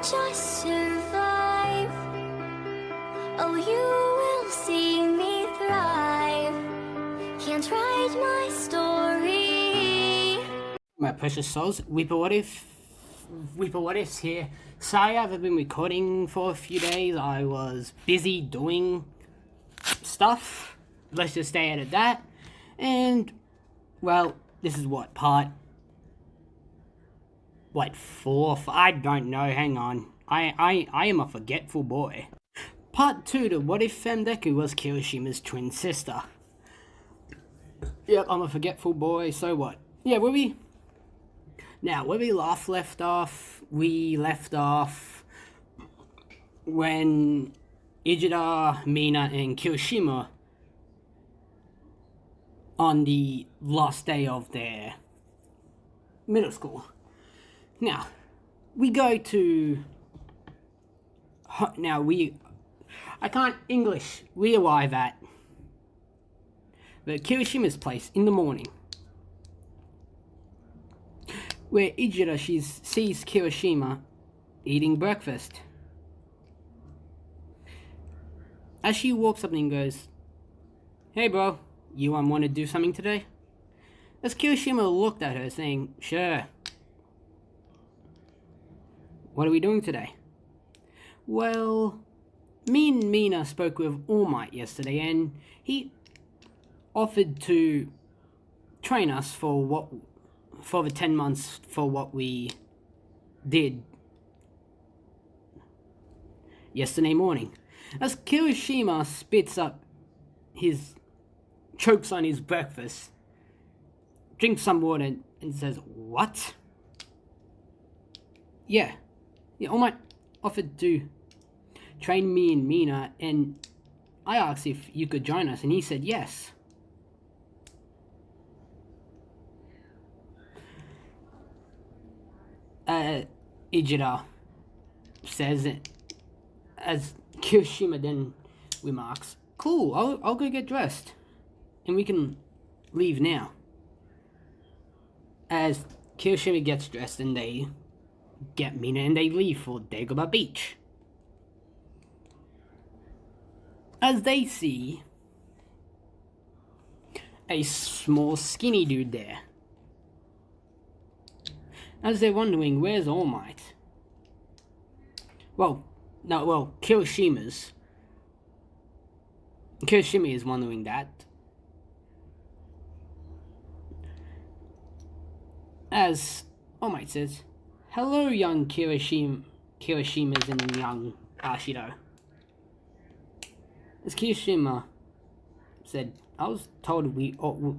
just survive. Oh, you will see me thrive. Can't write my story. My precious souls, Weeper What If's here. Sorry I haven't been recording for a few days. I was busy doing stuff. Let's just stay out of that. And, well, this is what, part... What, 4? I don't know, hang on. I am a forgetful boy. Part 2 to What If Deku was Kirishima's twin sister. Yep, I'm a forgetful boy, so what? Yeah, where we left off when Ijida, Mina, and Kirishima on the last day of their middle school. Now, we go to... I can't English. We arrive at the Kirishima's place in the morning, where Ijida sees Kirishima eating breakfast. As she walks up and goes, "Hey bro, you want to do something today?" As Kirishima looked at her saying, "Sure. What are we doing today?" "Well, me and Mina spoke with All Might yesterday and he offered to train us for the 10 months for what we did yesterday morning." As Kirishima chokes on his breakfast, drinks some water and says, "What?" Yeah, All Might offered to train me and Mina, and I asked if you could join us, and he said yes. Ijida says it, as Kirishima then remarks, "Cool, I'll go get dressed, and we can leave now." As Kirishima gets dressed and they get Mina and they leave for Dagobah Beach. As they see a small skinny dude there. As they're wondering, where's All Might? Kirishima is wondering that. As All Might says, "Hello, young Kirishimas and young Ashido." As Kirishima said, "I was told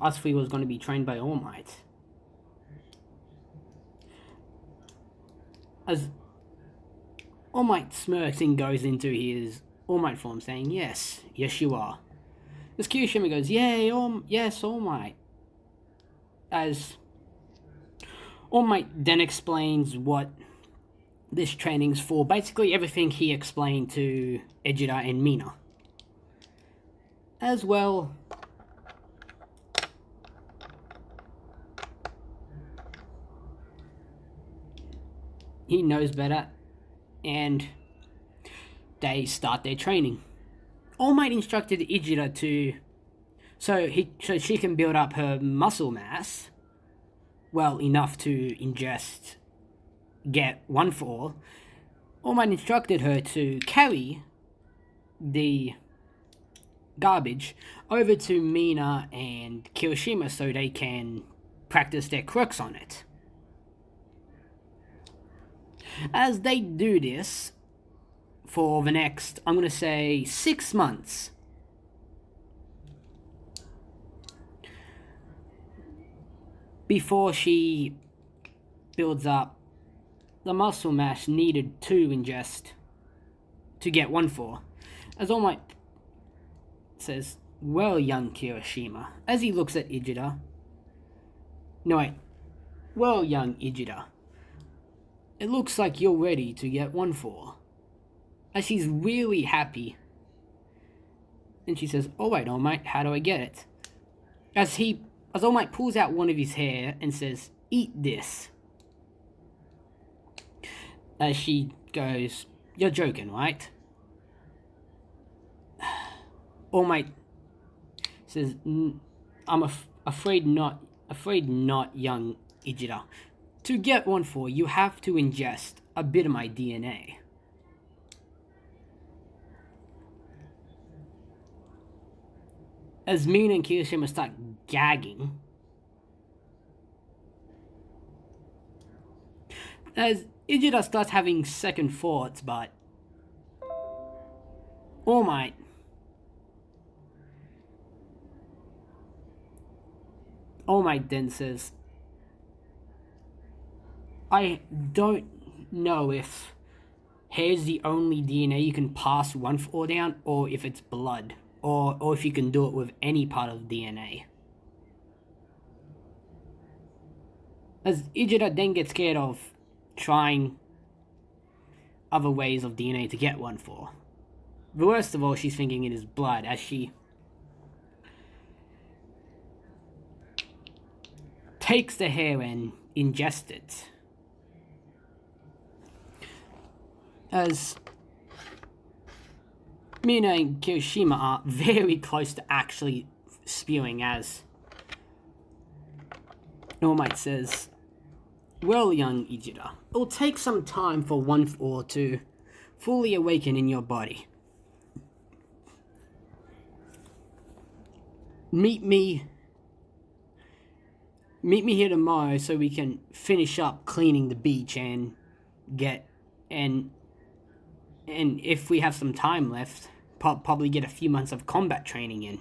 us three was going to be trained by All Might." As All Might smirks and goes into his All Might form, saying, yes you are." As Kirishima goes, "Yay, yes, All Might." As All Might then explains what this training's for. Basically everything he explained to Ejida and Mina. As well, he knows better, and they start their training. All Might instructed Ijida so she can build up her muscle mass, well, enough to get 1-4. All Might instructed her to carry the garbage over to Mina and Kirishima so they can practice their crooks on it. As they do this for the next, I'm going to say, 6 months, before she builds up the muscle mass needed to ingest to get 1-4. As All Might says, "Well, young Kirishima," as he looks at Ijida. No, wait. "Well, young Ijida, it looks like you're ready to get 1-4. As she's really happy. And she says, "Oh wait, All Might, how do I get it?" As All Might pulls out one of his hair and says, "Eat this." As she goes, "You're joking, right?" All Might says, "I'm afraid not, young Ijira. To get 1-4, you have to ingest a bit of my DNA." As Mina and Kirishima start gagging, as Ijira starts having second thoughts, but All Might then says, "I don't know if hair's the only DNA you can pass 1-4 down, or if it's blood, or if you can do it with any part of DNA." As Ijira then gets scared of trying other ways of DNA to get 1-4. The worst of all, she's thinking it is blood, as she takes the hair and ingests it. As Mina and Kirishima are very close to actually spewing, as All Might says, "Well, young Ijira, it will take some time for 1-4 to fully awaken in your body. Meet me here tomorrow so we can finish up cleaning the beach and if we have some time left, probably get a few months of combat training in."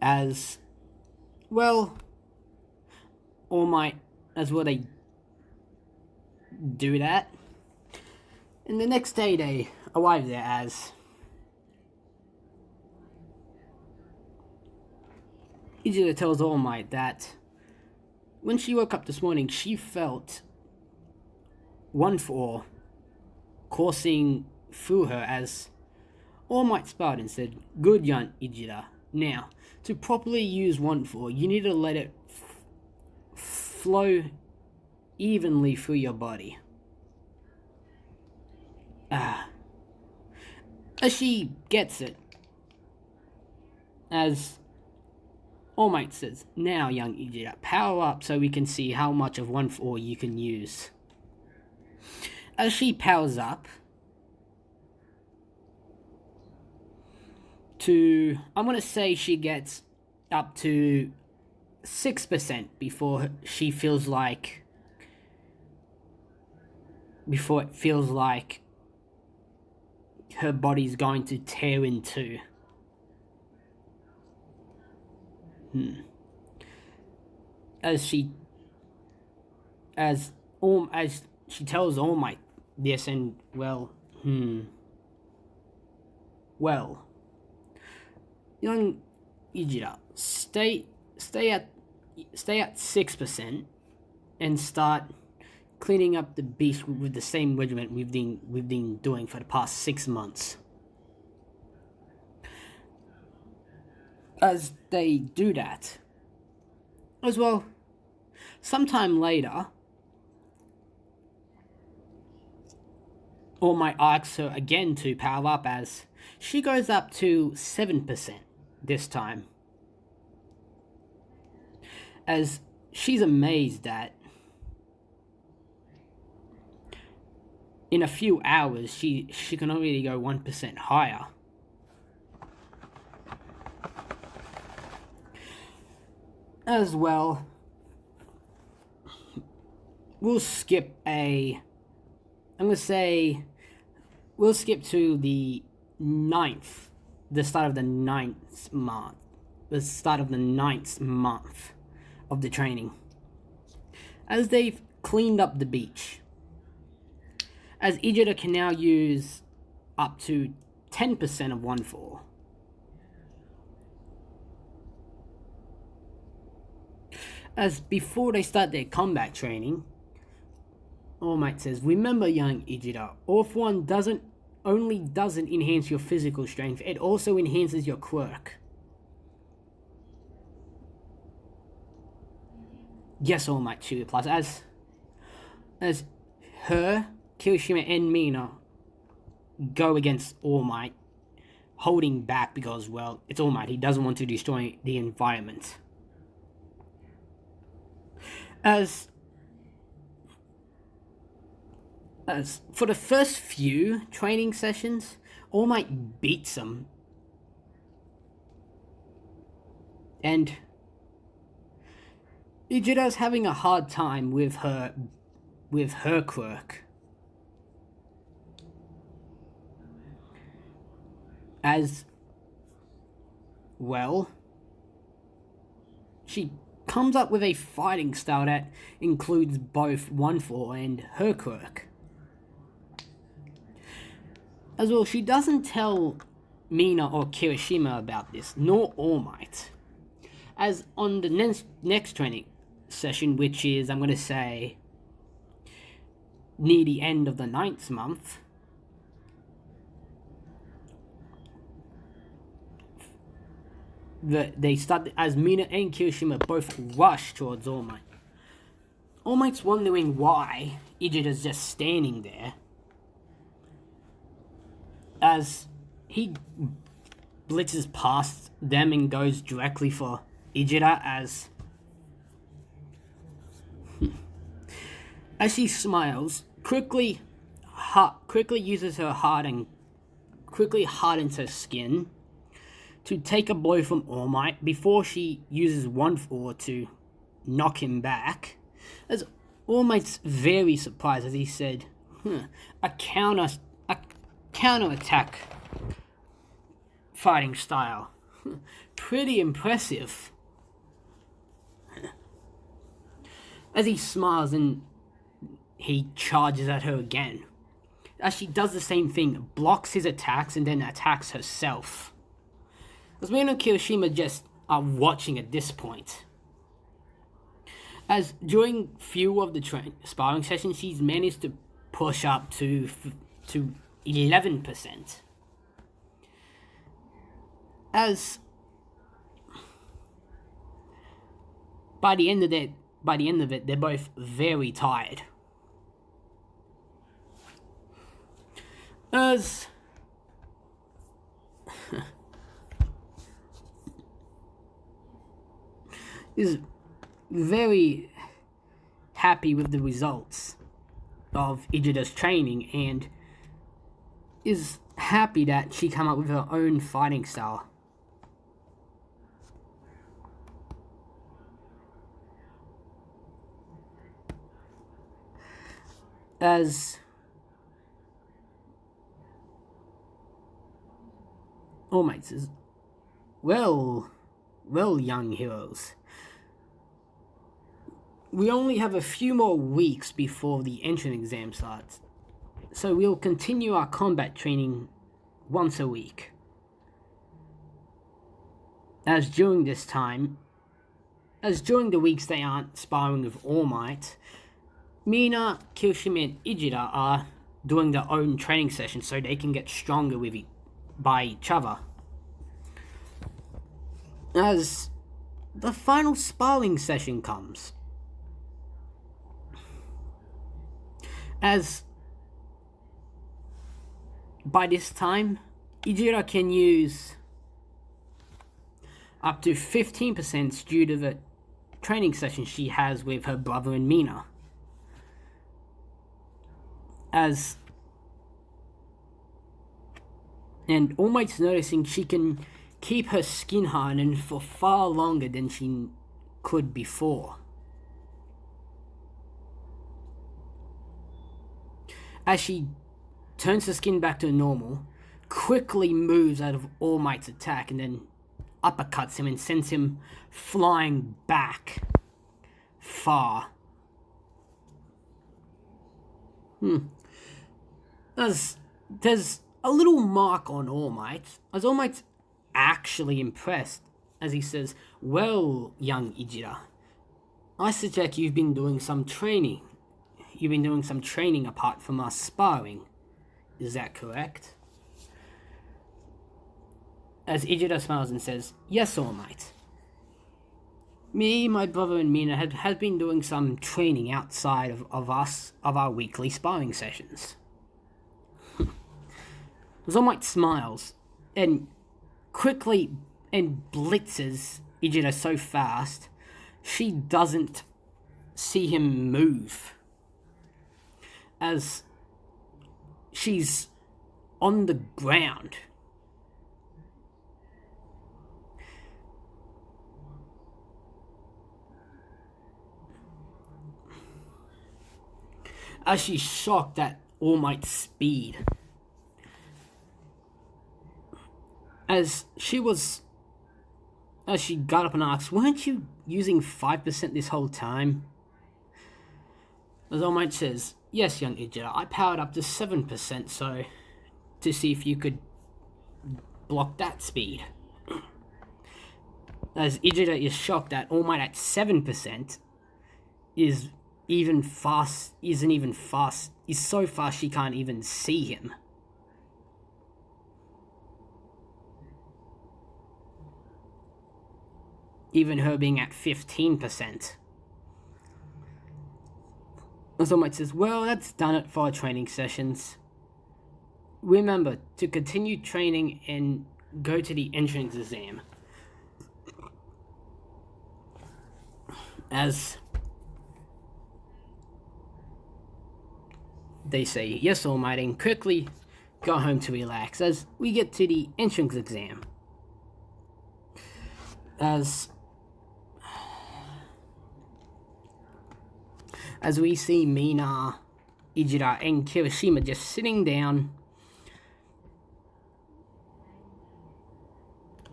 As well, All Might, as well, they do that. And the next day they arrive there, as Ijira tells All Might that when she woke up this morning, she felt 1-4 coursing through her, as All Might smiled and said, "Good, young Ijira. Now, to properly use 1-4, you need to let it flow evenly through your body." As she gets it, as All Might says, "Now, young Ijira, power up so we can see how much of 1-4 you can use." As she powers up to, I'm going to say she gets up to 6% before it feels like her body's going to tear in two. As she tells All Might this, and well, young Ijira, stay at 6% and start cleaning up the beach with the same regiment we've been doing for the past 6 months. As they do that, as well, sometime later, All Might asks her again to power up, as she goes up to 7% this time. As she's amazed that in a few hours she can already go 1% higher. As well, we'll skip to the 9th, the start of the 9th month of the training, as they've cleaned up the beach, as Ijira can now use up to 10% of 1-4. As before they start their combat training, All Might says, "Remember, young Ijira, Orf 1 doesn't enhance your physical strength, it also enhances your quirk. Yes, All Might, she replies, as her, Kirishima, and Mina go against All Might, holding back because, well, it's All Might. He doesn't want to destroy the environment. As for the first few training sessions, All Might beats him. And Ichida's having a hard time with her quirk. As well, she comes up with a fighting style that includes both 1-4 and her quirk. As well, she doesn't tell Mina or Kirishima about this, nor All Might. As on the next training session, which is, I'm going to say, near the end of the 9th month, they start, as Mina and Kirishima both rush towards All Might. All Might's wondering why Ichida's just standing there, as he blitzes past them and goes directly for Ichida, as she smiles, quickly uses her heart and quickly hardens her skin to take a blow from All Might before she uses 1-4 to knock him back. As All Might's very surprised, as he said, a counter-attack fighting style. Pretty impressive. As he smiles and he charges at her again. As she does the same thing, blocks his attacks and then attacks herself. As Mina and Kirishima just are watching at this point. As during few of the sparring sessions, she's managed to push up to 11%. As by the end of it, they're both very tired. As is very happy with the results of Ichida's training and is happy that she came up with her own fighting style. As All Might says, well, young heroes. We only have a few more weeks before the entrance exam starts, so we'll continue our combat training once a week. As during the weeks they aren't sparring with All Might, Mina, Kirishima, and Ichida are doing their own training sessions so they can get stronger by each other. As the final sparring session comes, as by this time, Ichida can use up to 15% due to the training session she has with her brother and Mina. And All Might's noticing she can keep her skin hardened for far longer than she could before. As she turns her skin back to normal, quickly moves out of All Might's attack and then uppercuts him and sends him flying back far. There's a little mark on All Might, as All Might's actually impressed, as he says, well, young Ichida, I suspect you've been doing some training. You've been doing some training apart from us sparring. Is that correct? As Ichida smiles and says, yes, All Might. Me, my brother, and Mina have been doing some training outside of our weekly sparring sessions. All Might smiles and quickly and blitzes Ijira so fast she doesn't see him move, as she's on the ground. As she's shocked at All Might's speed. As she got up and asked, weren't you using 5% this whole time? As All Might says, yes, young Ijira, I powered up to 7%, so to see if you could block that speed. As Ijira is shocked that All Might at 7% is so fast she can't even see him. Even her being at 15%. As All Might says, well, that's done it for our training sessions. Remember to continue training and go to the entrance exam. As they say, yes, All Might, and quickly go home to relax as we get to the entrance exam. As we see Mina, Ijira, and Kirishima just sitting down,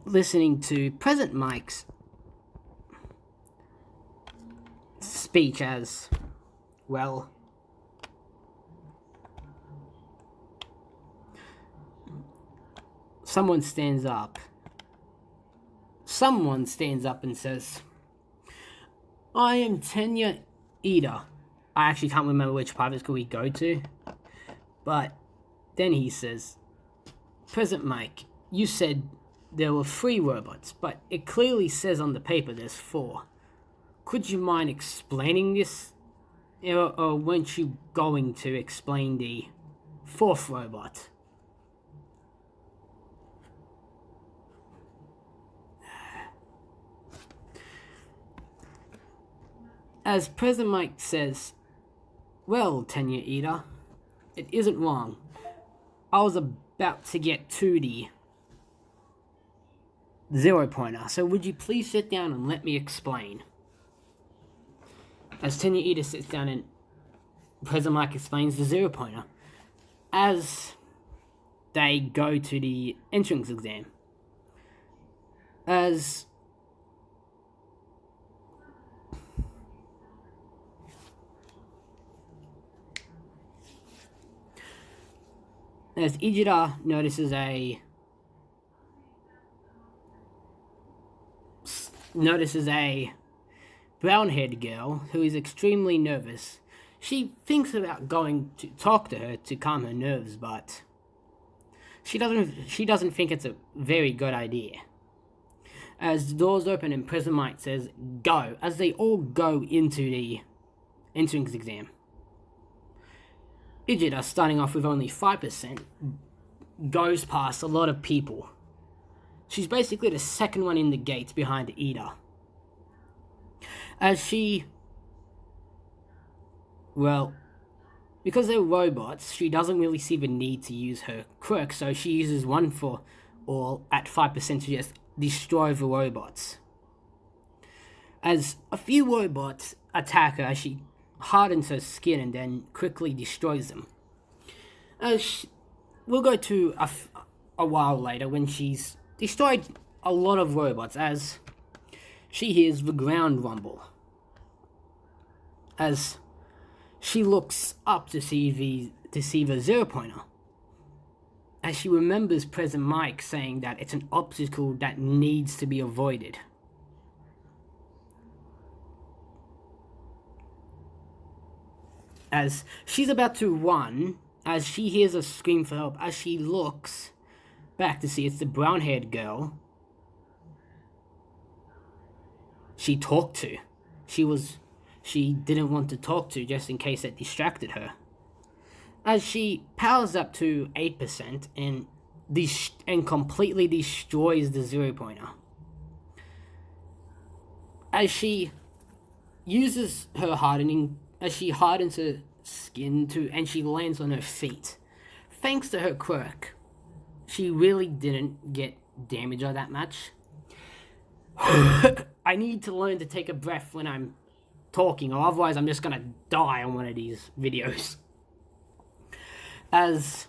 listening to President Mike's speech as, well, someone stands up and says, I am Tenya Ida. I actually can't remember which private school we go to, but then he says, President Mike, you said there were 3 robots, but it clearly says on the paper there's 4. Could you mind explaining this? Or weren't you going to explain the 4th robot? As President Mike says, well, Tenya Ida, it isn't wrong. I was about to get to the 0-pointer, so would you please sit down and let me explain? As Tenya Ida sits down and President Mike explains the 0-pointer, as they go to the entrance exam. As Ijira notices a brown-haired girl who is extremely nervous. She thinks about going to talk to her to calm her nerves, but she doesn't think it's a very good idea. As the doors open and President Mike says, go, as they all go into the entrance exam. Ijira, starting off with only 5%, goes past a lot of people. She's basically the second one in the gates behind Ida. As because they're robots, she doesn't really see the need to use her quirk, so she uses one for all at 5% to just destroy the robots. As a few robots attack her as she hardens her skin and then quickly destroys them. We'll go to a while later when she's destroyed a lot of robots as she hears the ground rumble. As she looks up to see the 0-pointer. As she remembers President Mike saying that it's an obstacle that needs to be avoided. As she's about to run, as she hears a scream for help, as she looks back to see it's the brown-haired girl. she talked to. She didn't want to talk to just in case it distracted her. As she powers up to 8% and completely destroys the 0-pointer. As she uses her hardening, as she hardens her skin and she lands on her feet. Thanks to her quirk, she really didn't get damage all that much. I need to learn to take a breath when I'm talking, or otherwise I'm just gonna die on one of these videos. As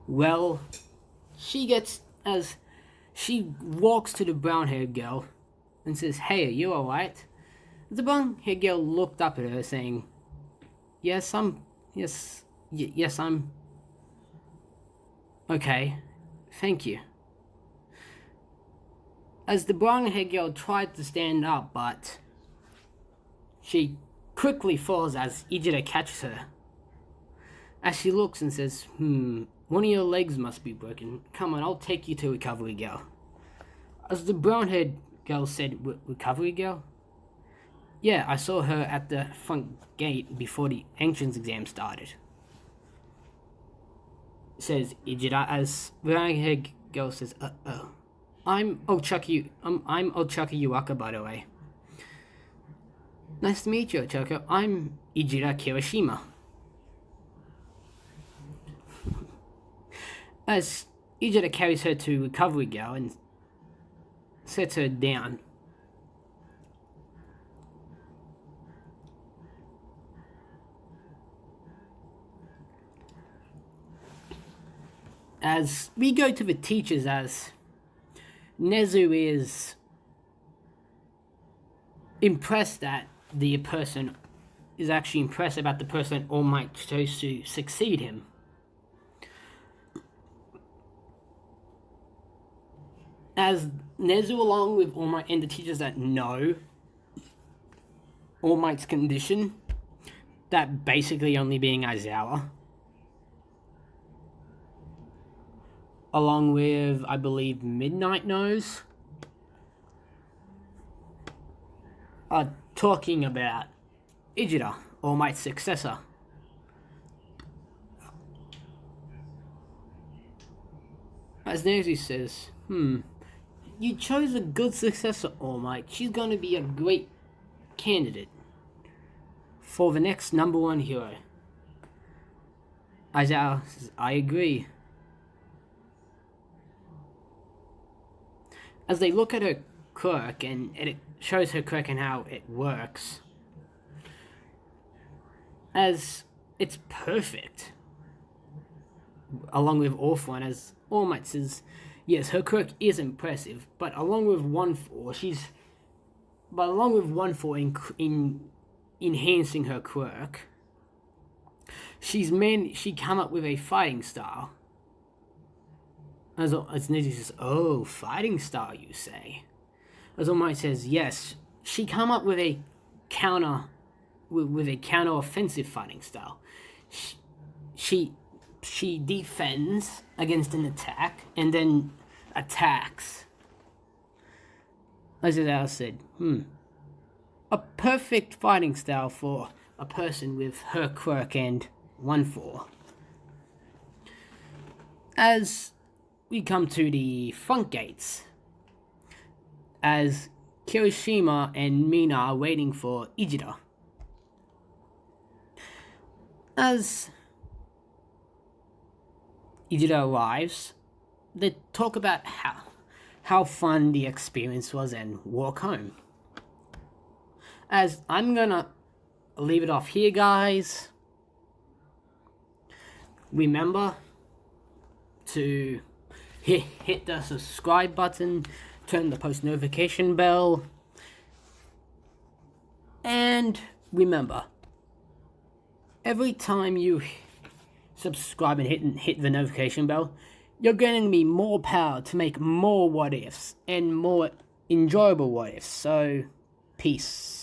well, as she walks to the brown-haired girl and says, "Hey, are you alright?" The brown-haired girl looked up at her saying, yes, I'm okay, thank you." As the brown-haired girl tried to stand up, but she quickly falls as Ijira catches her. As she looks and says, one of your legs must be broken. Come on, I'll take you to Recovery Girl. As the brown-haired girl said, Recovery Girl? Yeah, I saw her at the front gate before the entrance exam started. Says Ijira as brown-haired girl says, I'm Ochaki Yuaka, by the way. Nice to meet you, Ochako. I'm Ijira Kirishima. As Ijira carries her to Recovery Girl and sets her down. As we go to the teachers, as Nezu is impressed that the person is actually impressed about the person All Might chose to succeed him. As Nezu, along with All Might and the teachers that know All Might's condition, that basically only being Aizawa, along with, I believe, Midnight knows, are talking about Ijira, All Might's successor. As Nezu says, you chose a good successor, All Might. She's going to be a great candidate for the next #1 hero. Aizawa says, I agree. As they look at her quirk, and it shows her quirk and how it works, as it's perfect, along with Orphan, as All Might says, yes, her quirk is impressive, but along with 1-4, in enhancing her quirk, she come up with a fighting style. As Nezu says, oh, fighting style, you say? As All Might says, yes, she come up with a counter-offensive fighting style. She defends against an attack and then attacks. As I said, a perfect fighting style for a person with her quirk and 1-4. As we come to the front gates, as Kirishima and Mina are waiting for Ijira. As Ijira arrives, they talk about how fun the experience was and walk home. As I'm gonna leave it off here, guys. Remember to hit the subscribe button, turn the post notification bell, and remember, every time you subscribe and hit the notification bell, you're getting me more power to make more what ifs and more enjoyable what ifs. So, peace.